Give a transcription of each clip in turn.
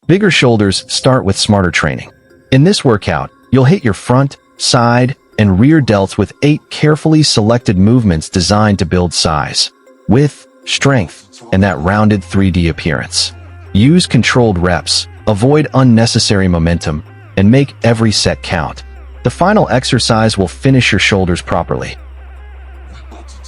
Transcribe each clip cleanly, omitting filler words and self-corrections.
Bigger shoulders start with smarter training. In this workout, you'll hit your front, side, and rear delts with 8 carefully selected movements designed to build size, width, strength, and that rounded 3D appearance. Use controlled reps, avoid unnecessary momentum, and make every set count. The final exercise will finish your shoulders properly.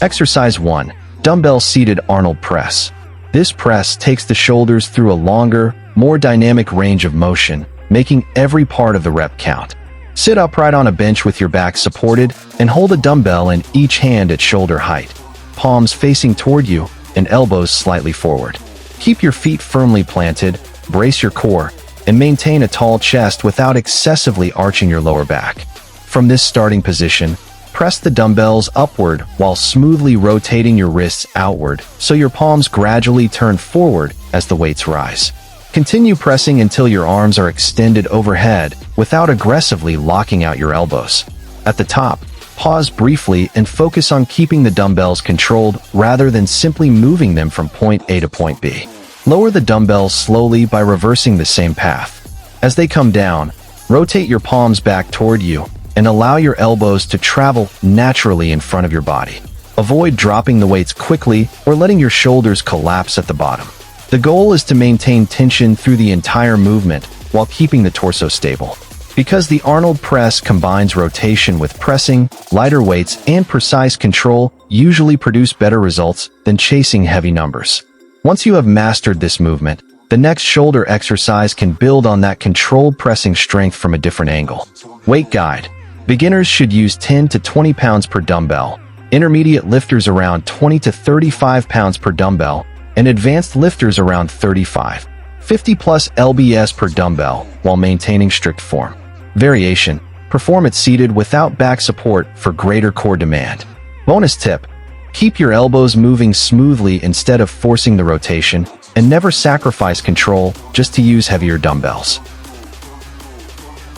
Exercise 1. Dumbbell Seated Arnold Press. This press takes the shoulders through a longer, more dynamic range of motion, making every part of the rep count. Sit upright on a bench with your back supported and hold a dumbbell in each hand at shoulder height, palms facing toward you and elbows slightly forward. Keep your feet firmly planted, brace your core, and maintain a tall chest without excessively arching your lower back. From this starting position, press the dumbbells upward while smoothly rotating your wrists outward so your palms gradually turn forward as the weights rise. Continue pressing until your arms are extended overhead without aggressively locking out your elbows. At the top, pause briefly and focus on keeping the dumbbells controlled rather than simply moving them from point A to point B. Lower the dumbbells slowly by reversing the same path. As they come down, rotate your palms back toward you and allow your elbows to travel naturally in front of your body. Avoid dropping the weights quickly or letting your shoulders collapse at the bottom. The goal is to maintain tension through the entire movement while keeping the torso stable. Because the Arnold press combines rotation with pressing, lighter weights and precise control usually produce better results than chasing heavy numbers. Once you have mastered this movement, the next shoulder exercise can build on that controlled pressing strength from a different angle. Weight guide. Beginners should use 10 to 20 pounds per dumbbell, intermediate lifters around 20 to 35 pounds per dumbbell, and advanced lifters around 35, 50 plus lbs per dumbbell while maintaining strict form. Variation. Perform it seated without back support for greater core demand. Bonus tip. Keep your elbows moving smoothly instead of forcing the rotation, and never sacrifice control just to use heavier dumbbells.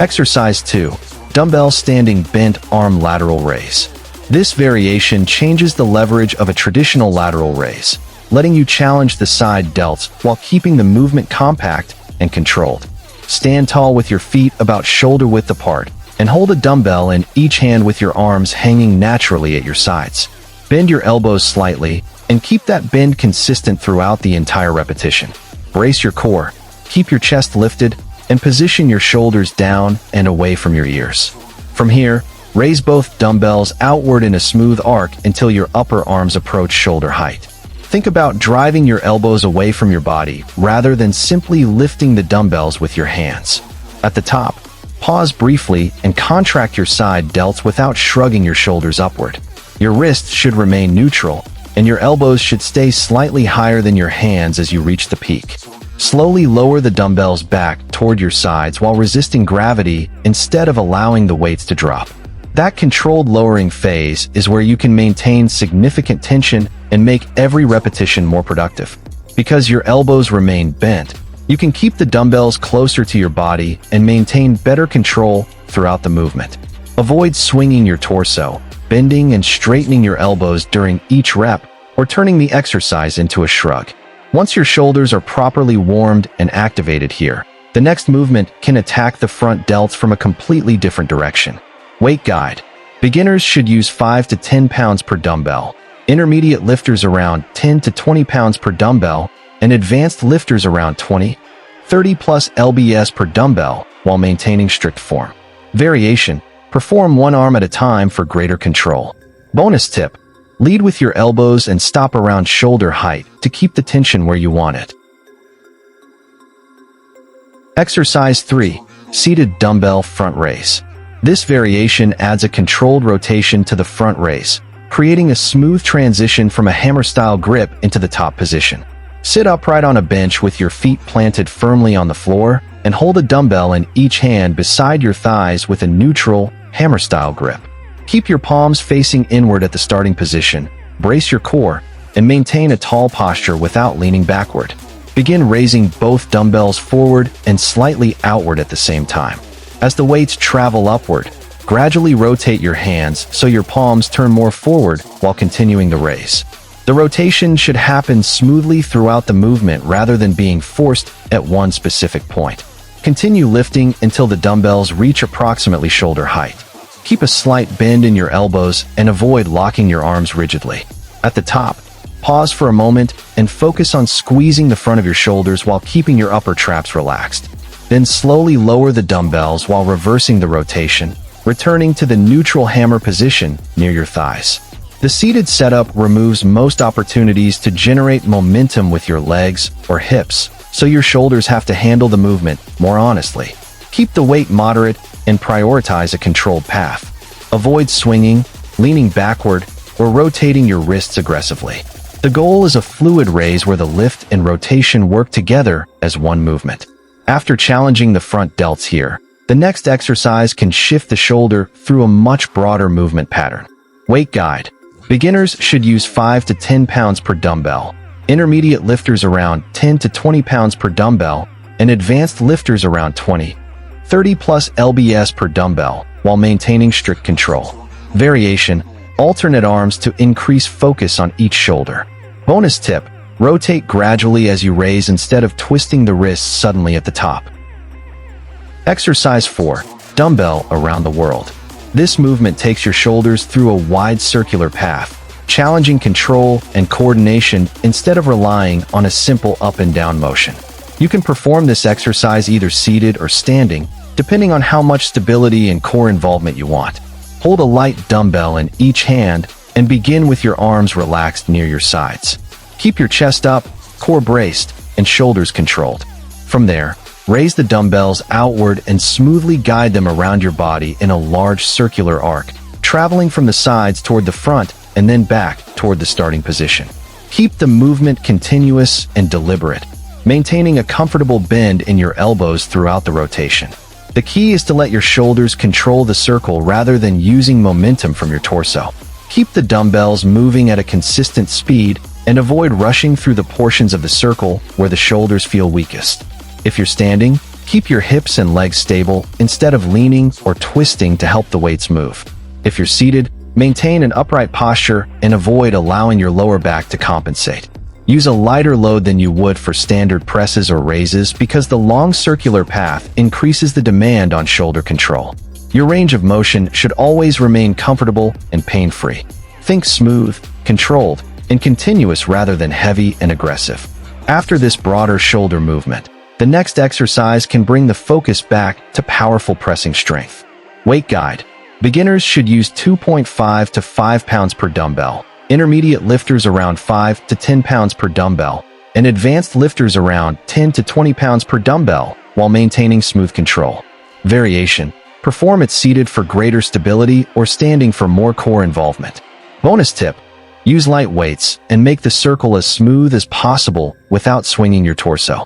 Exercise 2. Dumbbell Standing Bent Arm Lateral Raise. This variation changes the leverage of a traditional lateral raise, letting you challenge the side delts while keeping the movement compact and controlled. Stand tall with your feet about shoulder width apart and hold a dumbbell in each hand with your arms hanging naturally at your sides. Bend your elbows slightly and keep that bend consistent throughout the entire repetition. Brace your core, keep your chest lifted, and position your shoulders down and away from your ears. From here, raise both dumbbells outward in a smooth arc until your upper arms approach shoulder height. Think about driving your elbows away from your body rather than simply lifting the dumbbells with your hands. At the top, pause briefly and contract your side delts without shrugging your shoulders upward. Your wrists should remain neutral, and your elbows should stay slightly higher than your hands as you reach the peak. Slowly lower the dumbbells back toward your sides while resisting gravity instead of allowing the weights to drop. That controlled lowering phase is where you can maintain significant tension and make every repetition more productive. Because your elbows remain bent, you can keep the dumbbells closer to your body and maintain better control throughout the movement. Avoid swinging your torso, bending and straightening your elbows during each rep, or turning the exercise into a shrug. Once your shoulders are properly warmed and activated here, the next movement can attack the front delts from a completely different direction. Weight guide. Beginners should use 5 to 10 pounds per dumbbell, intermediate lifters around 10 to 20 pounds per dumbbell, and advanced lifters around 20, 30 plus lbs per dumbbell while maintaining strict form. Variation. Perform one arm at a time for greater control. Bonus tip. Lead with your elbows and stop around shoulder height to keep the tension where you want it. Exercise 3. Seated Dumbbell Front Raise. This variation adds a controlled rotation to the front raise, creating a smooth transition from a hammer-style grip into the top position. Sit upright on a bench with your feet planted firmly on the floor and hold a dumbbell in each hand beside your thighs with a neutral, hammer-style grip. Keep your palms facing inward at the starting position, brace your core, and maintain a tall posture without leaning backward. Begin raising both dumbbells forward and slightly outward at the same time. As the weights travel upward, gradually rotate your hands so your palms turn more forward while continuing the raise. The rotation should happen smoothly throughout the movement rather than being forced at one specific point. Continue lifting until the dumbbells reach approximately shoulder height. Keep a slight bend in your elbows and avoid locking your arms rigidly. At the top, pause for a moment and focus on squeezing the front of your shoulders while keeping your upper traps relaxed. Then slowly lower the dumbbells while reversing the rotation, returning to the neutral hammer position near your thighs. The seated setup removes most opportunities to generate momentum with your legs or hips, so your shoulders have to handle the movement more honestly. Keep the weight moderate and prioritize a controlled path. Avoid swinging, leaning backward, or rotating your wrists aggressively. The goal is a fluid raise where the lift and rotation work together as one movement. After challenging the front delts here, the next exercise can shift the shoulder through a much broader movement pattern. Weight guide. Beginners should use 5 to 10 pounds per dumbbell, intermediate lifters around 10 to 20 pounds per dumbbell, and advanced lifters around 20, 30 plus lbs per dumbbell, while maintaining strict control. Variation. Alternate arms to increase focus on each shoulder. Bonus tip. Rotate gradually as you raise instead of twisting the wrists suddenly at the top. Exercise 4. Dumbbell around the world. This movement takes your shoulders through a wide circular path, challenging control and coordination instead of relying on a simple up and down motion. You can perform this exercise either seated or standing, depending on how much stability and core involvement you want. Hold a light dumbbell in each hand and begin with your arms relaxed near your sides. Keep your chest up, core braced, and shoulders controlled. From there, raise the dumbbells outward and smoothly guide them around your body in a large circular arc, traveling from the sides toward the front and then back toward the starting position. Keep the movement continuous and deliberate, maintaining a comfortable bend in your elbows throughout the rotation. The key is to let your shoulders control the circle rather than using momentum from your torso. Keep the dumbbells moving at a consistent speed and avoid rushing through the portions of the circle where the shoulders feel weakest. If you're standing, keep your hips and legs stable instead of leaning or twisting to help the weights move. If you're seated, maintain an upright posture and avoid allowing your lower back to compensate. Use a lighter load than you would for standard presses or raises because the long circular path increases the demand on shoulder control. Your range of motion should always remain comfortable and pain-free. Think smooth, controlled, and continuous rather than heavy and aggressive. After this broader shoulder movement, the next exercise can bring the focus back to powerful pressing strength. Weight guide. Beginners should use 2.5 to 5 pounds per dumbbell, intermediate lifters around 5 to 10 pounds per dumbbell, and advanced lifters around 10 to 20 pounds per dumbbell while maintaining smooth control. Variation. Perform it seated for greater stability or standing for more core involvement. Bonus tip. Use light weights and make the circle as smooth as possible without swinging your torso.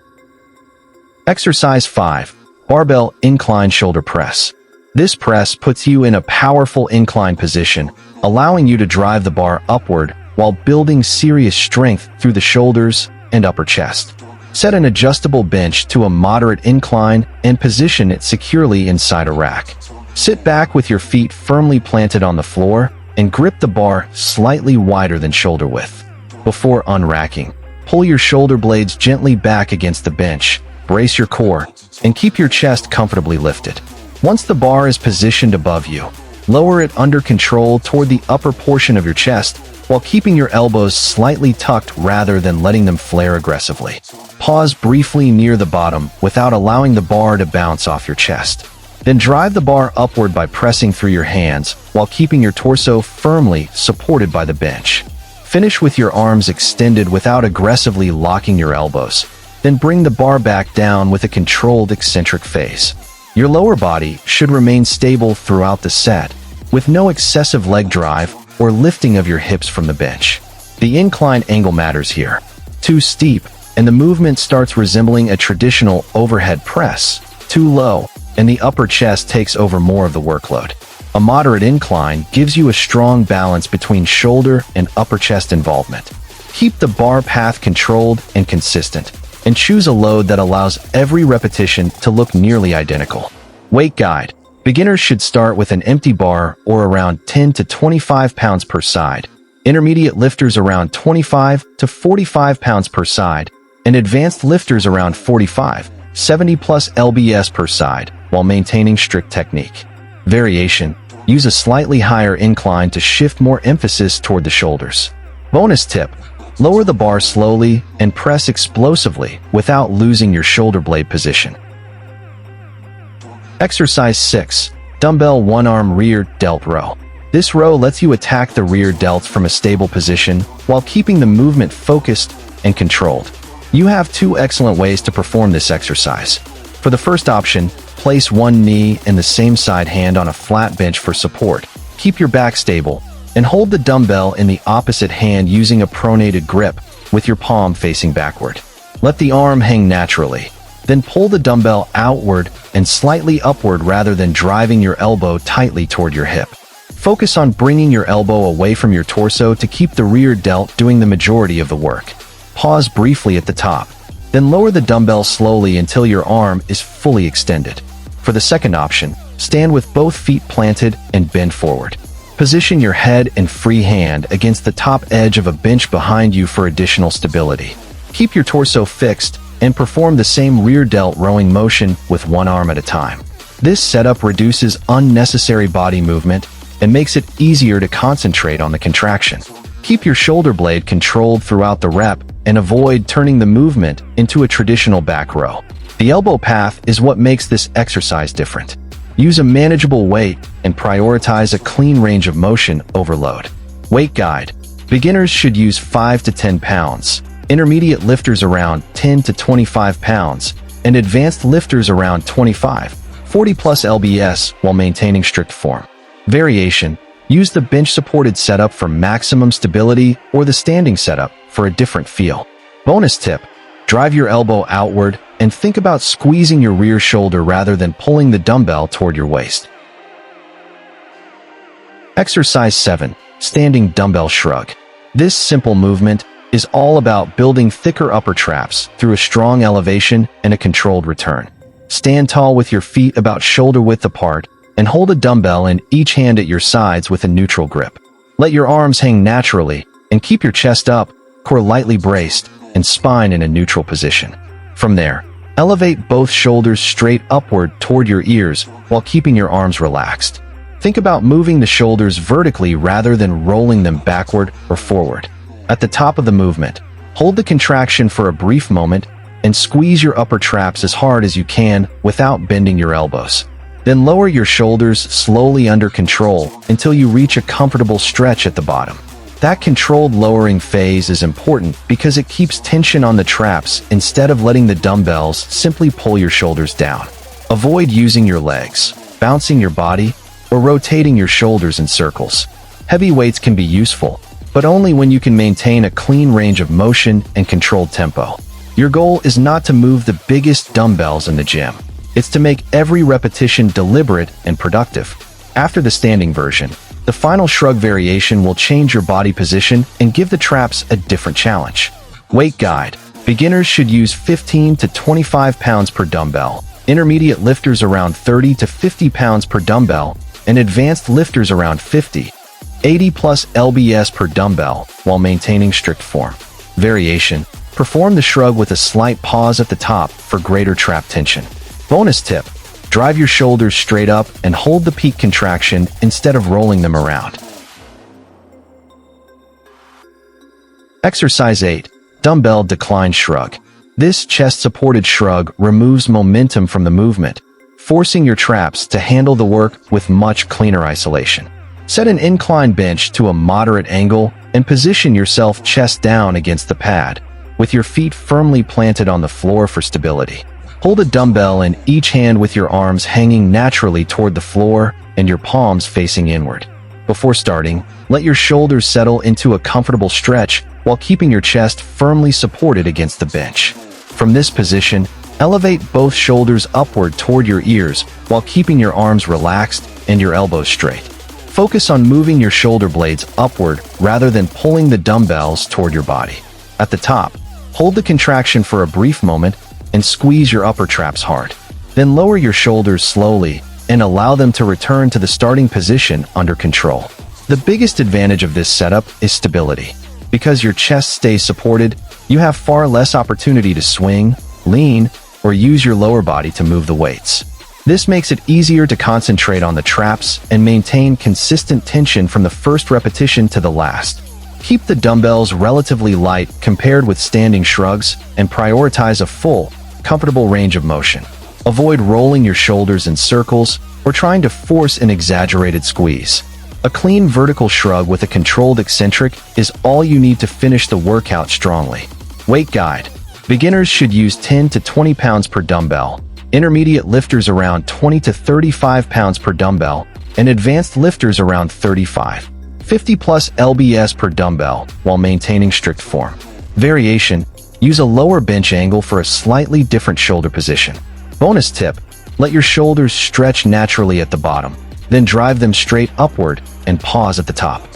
Exercise 5. Barbell incline shoulder press. This press puts you in a powerful incline position, allowing you to drive the bar upward while building serious strength through the shoulders and upper chest. Set an adjustable bench to a moderate incline and position it securely inside a rack. Sit back with your feet firmly planted on the floor and grip the bar slightly wider than shoulder width. Before unracking, pull your shoulder blades gently back against the bench, brace your core, and keep your chest comfortably lifted. Once the bar is positioned above you, lower it under control toward the upper portion of your chest while keeping your elbows slightly tucked rather than letting them flare aggressively. Pause briefly near the bottom without allowing the bar to bounce off your chest. Then drive the bar upward by pressing through your hands while keeping your torso firmly supported by the bench. Finish with your arms extended without aggressively locking your elbows. Then bring the bar back down with a controlled eccentric phase. Your lower body should remain stable throughout the set, with no excessive leg drive or lifting of your hips from the bench. The incline angle matters here. Too steep, and the movement starts resembling a traditional overhead press. Too low, and the upper chest takes over more of the workload. A moderate incline gives you a strong balance between shoulder and upper chest involvement. Keep the bar path controlled and consistent, and choose a load that allows every repetition to look nearly identical. Weight guide. Beginners should start with an empty bar or around 10 to 25 pounds per side. intermediate lifters around 25 to 45 pounds per side, and advanced lifters around 45, 70 plus lbs per side, while maintaining strict technique. Variation: use a slightly higher incline to shift more emphasis toward the shoulders. Bonus tip: lower the bar slowly and press explosively without losing your shoulder blade position. Exercise 6. Dumbbell one-arm rear delt row. This row lets you attack the rear delts from a stable position while keeping the movement focused and controlled. You have two excellent ways to perform this exercise. For the first option, place one knee and the same side hand on a flat bench for support. Keep your back stable, and hold the dumbbell in the opposite hand using a pronated grip with your palm facing backward. Let the arm hang naturally. Then pull the dumbbell outward and slightly upward rather than driving your elbow tightly toward your hip. Focus on bringing your elbow away from your torso to keep the rear delt doing the majority of the work. Pause briefly at the top, then lower the dumbbell slowly until your arm is fully extended. For the second option, stand with both feet planted and bend forward. Position your head and free hand against the top edge of a bench behind you for additional stability. Keep your torso fixed and perform the same rear delt rowing motion with one arm at a time. This setup reduces unnecessary body movement and makes it easier to concentrate on the contraction. Keep your shoulder blade controlled throughout the rep and avoid turning the movement into a traditional back row. The elbow path is what makes this exercise different. Use a manageable weight and prioritize a clean range of motion over load. Weight guide: beginners should use 5 to 10 pounds, intermediate lifters around 10 to 25 pounds, and advanced lifters around 25, 40 plus lbs while maintaining strict form. Variation: use the bench-supported setup for maximum stability or the standing setup for a different feel. Bonus tip: drive your elbow outward and think about squeezing your rear shoulder rather than pulling the dumbbell toward your waist. Exercise 7. Standing dumbbell shrug. This simple movement is all about building thicker upper traps through a strong elevation and a controlled return. Stand tall with your feet about shoulder width apart and hold a dumbbell in each hand at your sides with a neutral grip. Let your arms hang naturally and keep your chest up, core lightly braced, and spine in a neutral position. From there, elevate both shoulders straight upward toward your ears while keeping your arms relaxed. Think about moving the shoulders vertically rather than rolling them backward or forward. At the top of the movement, hold the contraction for a brief moment and squeeze your upper traps as hard as you can without bending your elbows. Then lower your shoulders slowly under control until you reach a comfortable stretch at the bottom. That controlled lowering phase is important because it keeps tension on the traps instead of letting the dumbbells simply pull your shoulders down. Avoid using your legs, bouncing your body, or rotating your shoulders in circles. Heavy weights can be useful, but only when you can maintain a clean range of motion and controlled tempo. Your goal is not to move the biggest dumbbells in the gym. It's to make every repetition deliberate and productive. After the standing version, the final shrug variation will change your body position and give the traps a different challenge. Weight guide: beginners should use 15 to 25 pounds per dumbbell, intermediate lifters around 30 to 50 pounds per dumbbell, and advanced lifters around 50, 80 plus lbs per dumbbell while maintaining strict form. Variation: perform the shrug with a slight pause at the top for greater trap tension. Bonus tip: drive your shoulders straight up and hold the peak contraction instead of rolling them around. Exercise 8. Dumbbell decline shrug. This chest-supported shrug removes momentum from the movement, forcing your traps to handle the work with much cleaner isolation. Set an incline bench to a moderate angle and position yourself chest down against the pad, with your feet firmly planted on the floor for stability. Hold a dumbbell in each hand with your arms hanging naturally toward the floor and your palms facing inward. Before starting, let your shoulders settle into a comfortable stretch while keeping your chest firmly supported against the bench. From this position, elevate both shoulders upward toward your ears while keeping your arms relaxed and your elbows straight. Focus on moving your shoulder blades upward rather than pulling the dumbbells toward your body. At the top, hold the contraction for a brief moment and squeeze your upper traps hard. Then lower your shoulders slowly and allow them to return to the starting position under control. The biggest advantage of this setup is stability. Because your chest stays supported, you have far less opportunity to swing, lean, or use your lower body to move the weights. This makes it easier to concentrate on the traps and maintain consistent tension from the first repetition to the last. Keep the dumbbells relatively light compared with standing shrugs and prioritize a full, comfortable range of motion. Avoid rolling your shoulders in circles or trying to force an exaggerated squeeze. A clean vertical shrug with a controlled eccentric is all you need to finish the workout strongly. Weight guide. Beginners should use 10 to 20 pounds per dumbbell, intermediate lifters around 20 to 35 pounds per dumbbell, and advanced lifters around 35, 50 plus lbs per dumbbell while maintaining strict form. Variation. Use a lower bench angle for a slightly different shoulder position. Bonus tip. Let your shoulders stretch naturally at the bottom, then drive them straight upward and pause at the top.